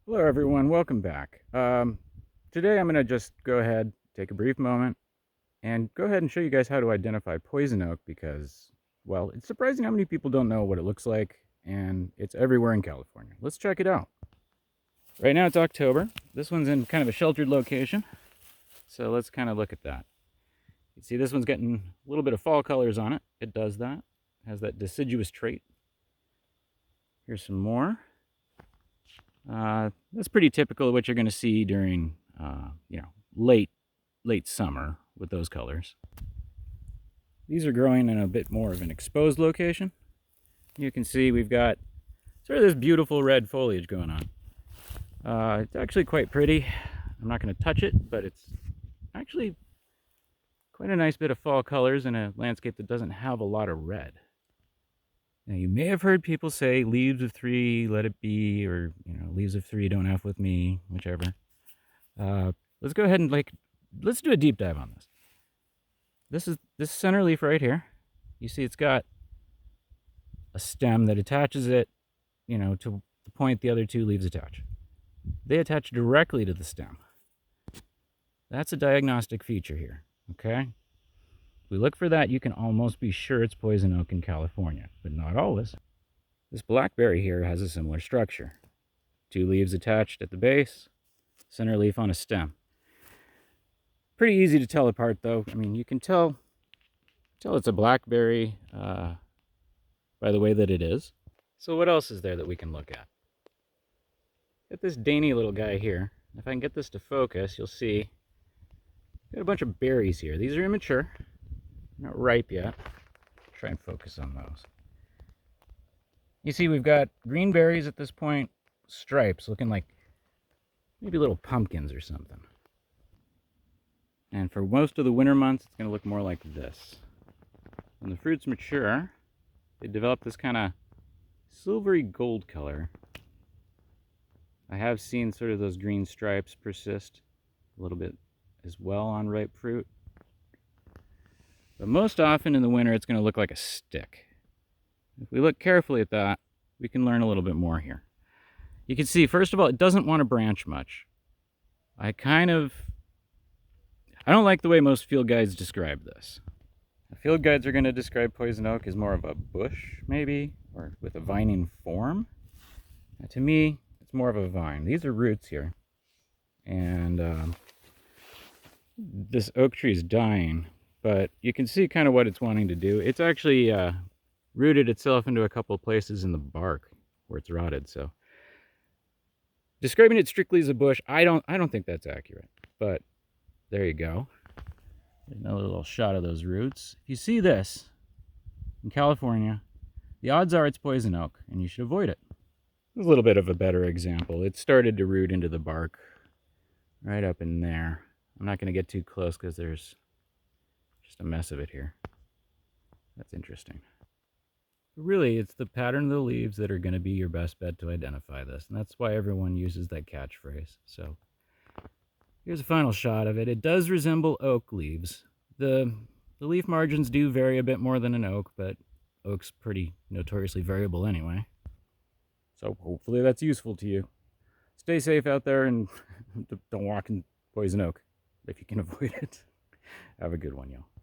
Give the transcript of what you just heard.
Hello everyone, welcome back. Today I'm going to just go ahead, take a brief moment, and go ahead and show you guys how to identify poison oak because, well, it's surprising how many people don't know what it looks like, and it's everywhere in California. Let's check it out. Right now it's October. This one's in kind of a sheltered location, so let's kind of look at that. You see this one's getting a little bit of fall colors on it. It does that. It has that deciduous trait. Here's some more. That's pretty typical of what you're going to see during, late summer with those colors. These are growing in a bit more of an exposed location. You can see we've got sort of this beautiful red foliage going on. It's actually quite pretty. I'm not going to touch it, but it's actually quite a nice bit of fall colors in a landscape that doesn't have a lot of red. Now, you may have heard people say, leaves of three, let it be, or, leaves of three, don't F with me, whichever. Let's go ahead and, let's do a deep dive on this. This is this center leaf right here. You see it's got a stem that attaches it, to the point the other two leaves attach. They attach directly to the stem. That's a diagnostic feature here, okay? If we look for that, you can almost be sure it's poison oak in California, but not always. This blackberry here has a similar structure. Two leaves attached at the base, center leaf on a stem. Pretty easy to tell apart though. I mean, you can tell it's a blackberry by the way that it is. So what else is there that we can look at? Got this dainty little guy here. If I can get this to focus, you'll see got a bunch of berries here. These are immature, not ripe yet. Try and focus on those. You see we've got green berries at this point, stripes looking like maybe little pumpkins or something. And for most of the winter months, it's going to look more like this. When the fruits mature, they develop this kind of silvery gold color. I have seen sort of those green stripes persist a little bit as well on ripe fruit. But most often in the winter, it's going to look like a stick. If we look carefully at that, we can learn a little bit more here. You can see, first of all, it doesn't want to branch much. I don't like the way most field guides describe this. The field guides are going to describe poison oak as more of a bush, maybe, or with a vining form. Now, to me, it's more of a vine. These are roots here. And this oak tree is dying, but you can see kind of what it's wanting to do. It's actually rooted itself into a couple of places in the bark where it's rotted. So describing it strictly as a bush, I don't think that's accurate. But there you go. Another little shot of those roots. If you see this in California, the odds are it's poison oak, and you should avoid it. This is a little bit of a better example. It started to root into the bark right up in there. I'm not going to get too close because there's just a mess of it here. That's interesting. But really, it's the pattern of the leaves that are going to be your best bet to identify this, and that's why everyone uses that catchphrase. So here's a final shot of it. It does resemble oak leaves. The leaf margins do vary a bit more than an oak, but oak's pretty notoriously variable anyway. So hopefully that's useful to you. Stay safe out there and don't walk in poison oak if you can avoid it. Have a good one, y'all.